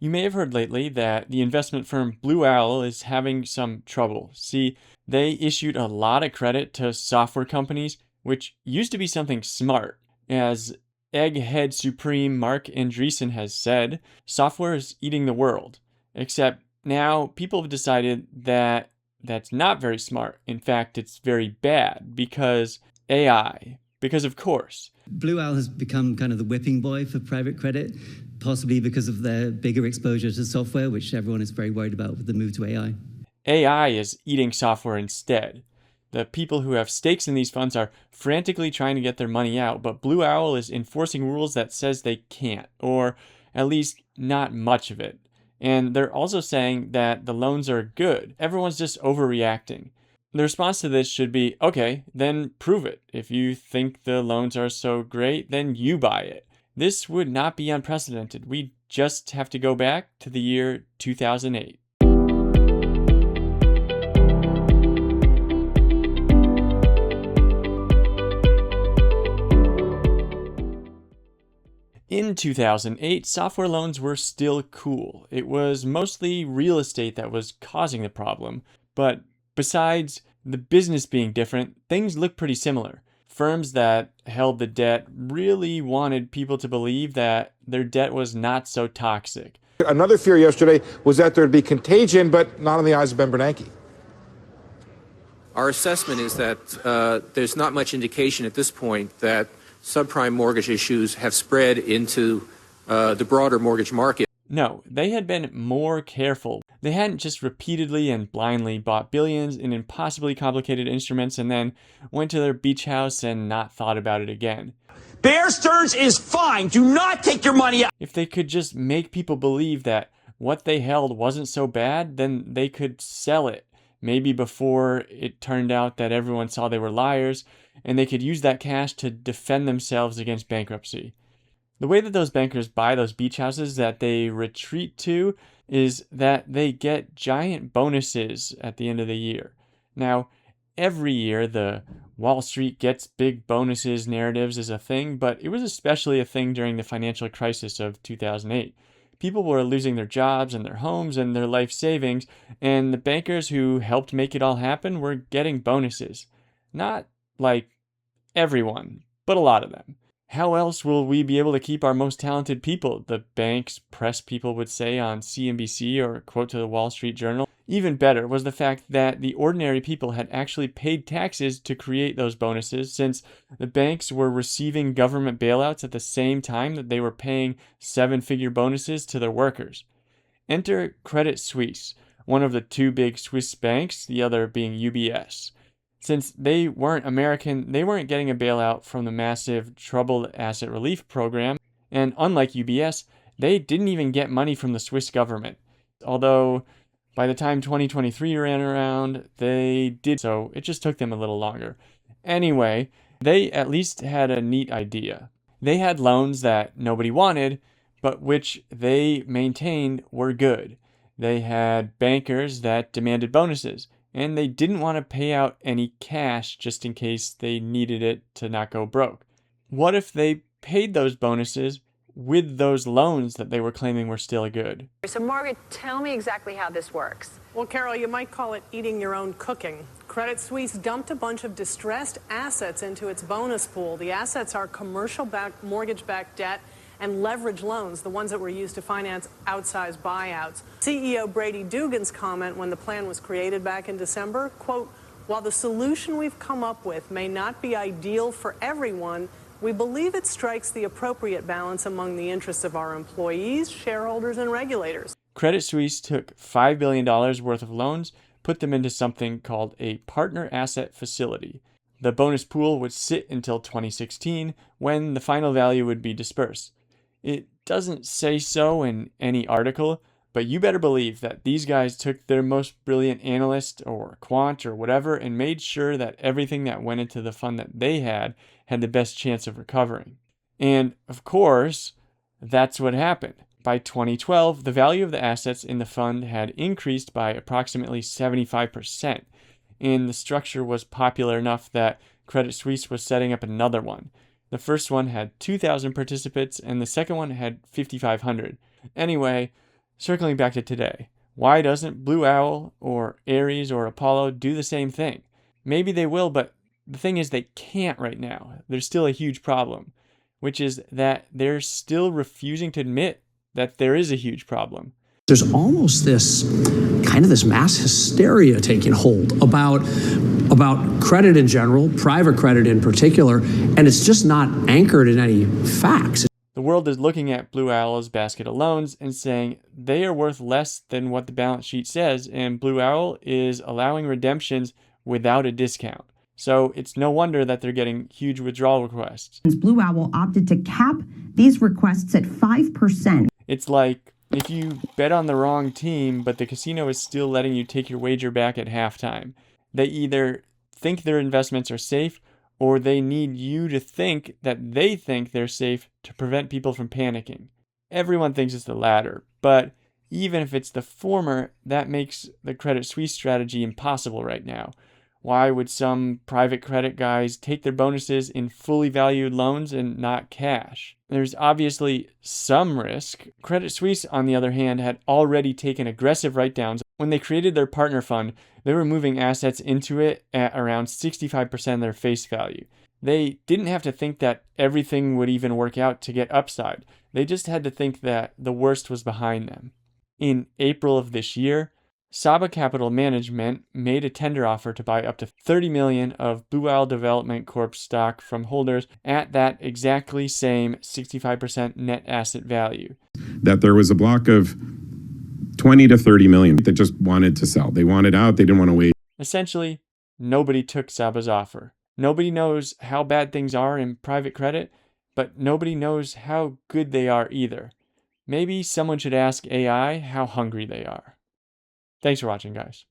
You may have heard lately that the investment firm Blue Owl is having some trouble. See, they issued a lot of credit to software companies, which used to be something smart. As Egghead Supreme Mark Andreessen has said, software is eating the world. Except now people have decided that that's not very smart. In fact, it's very bad because AI. Because of course. Blue Owl has become kind of the whipping boy for private credit, possibly because of their bigger exposure to software, which everyone is very worried about with the move to AI. AI is eating software instead. The people who have stakes in these funds are frantically trying to get their money out, but Blue Owl is enforcing rules that says they can't, or at least not much of it. And they're also saying that the loans are good. Everyone's just overreacting. The response to this should be, okay, then prove it. If you think the loans are so great, then you buy it. This would not be unprecedented. We just have to go back to the year 2008. In 2008, software loans were still cool. It was mostly real estate that was causing the problem. But besides the business being different, things look pretty similar. Firms that held the debt really wanted people to believe that their debt was not so toxic. Another fear yesterday was that there'd be contagion, but not in the eyes of Ben Bernanke. Our assessment is that there's not much indication at this point that subprime mortgage issues have spread into the broader mortgage market. No, they had been more careful. They hadn't just repeatedly and blindly bought billions in impossibly complicated instruments and then went to their beach house and not thought about it again. Bear Stearns is fine. Do not take your money out. If they could just make people believe that what they held wasn't so bad, then they could sell it. Maybe before it turned out that everyone saw they were liars, and they could use that cash to defend themselves against bankruptcy. The way that those bankers buy those beach houses that they retreat to is that they get giant bonuses at the end of the year. Now, every year the Wall Street gets big bonuses narratives is a thing, but it was especially a thing during the financial crisis of 2008. People were losing their jobs and their homes and their life savings, and the bankers who helped make it all happen were getting bonuses. Not like everyone, but a lot of them. How else will we be able to keep our most talented people? The bank's press people would say on CNBC or quote to the Wall Street Journal. Even better was the fact that the ordinary people had actually paid taxes to create those bonuses, since the banks were receiving government bailouts at the same time that they were paying seven-figure bonuses to their workers. Enter Credit Suisse, one of the two big Swiss banks, the other being UBS. Since they weren't American, they weren't getting a bailout from the massive troubled asset relief program, and unlike UBS, they didn't even get money from the Swiss government. Although, by the time 2023 ran around, they did, so it just took them a little longer. Anyway, they at least had a neat idea. They had loans that nobody wanted, but which they maintained were good. They had bankers that demanded bonuses, and they didn't want to pay out any cash just in case they needed it to not go broke. What if they paid those bonuses with those loans that they were claiming were still good? So Margaret, tell me exactly how this works. Well, Carol, you might call it eating your own cooking. Credit Suisse dumped a bunch of distressed assets into its bonus pool. The assets are commercial-backed, mortgage-backed debt and leverage loans, the ones that were used to finance outsized buyouts. CEO Brady Dugan's comment when the plan was created back in December, quote, "While the solution we've come up with may not be ideal for everyone, we believe it strikes the appropriate balance among the interests of our employees, shareholders, and regulators." Credit Suisse took $5 billion worth of loans, put them into something called a partner asset facility. The bonus pool would sit until 2016, when the final value would be dispersed. It doesn't say so in any article, but you better believe that these guys took their most brilliant analyst or quant or whatever and made sure that everything that went into the fund that they had the best chance of recovering. And of course, that's what happened. By 2012, the value of the assets in the fund had increased by approximately 75%, and the structure was popular enough that Credit Suisse was setting up another one. The first one had 2,000 participants, and the second one had 5,500. Anyway, Circling back to today, why doesn't Blue Owl or Ares or Apollo do the same thing? Maybe they will, but the thing is they can't right now. There's still a huge problem, which is that they're still refusing to admit that there is a huge problem. There's almost this mass hysteria taking hold about credit in general, private credit in particular, and it's just not anchored in any facts. The world is looking at Blue Owl's basket of loans and saying they are worth less than what the balance sheet says, and Blue Owl is allowing redemptions without a discount. So it's no wonder that they're getting huge withdrawal requests. Blue Owl opted to cap these requests at 5%. It's like if you bet on the wrong team, but the casino is still letting you take your wager back at halftime. They either think their investments are safe, or they need you to think that they think they're safe to prevent people from panicking. Everyone thinks it's the latter, but even if it's the former, that makes the Credit Suisse strategy impossible right now. Why would some private credit guys take their bonuses in fully valued loans and not cash? There's obviously some risk. Credit Suisse, on the other hand, had already taken aggressive write-downs. When they created their partner fund, they were moving assets into it at around 65% of their face value. They didn't have to think that everything would even work out to get upside. They just had to think that the worst was behind them. In April of this year, Saba Capital Management made a tender offer to buy up to $30 million of Blue Owl Development Corp stock from holders at that exactly same 65% net asset value. That there was a block of 20 to 30 million that just wanted to sell. They wanted out. They didn't want to wait. Essentially, nobody took Saba's offer. Nobody knows how bad things are in private credit, but nobody knows how good they are either. Maybe someone should ask AI how hungry they are. Thanks for watching, guys.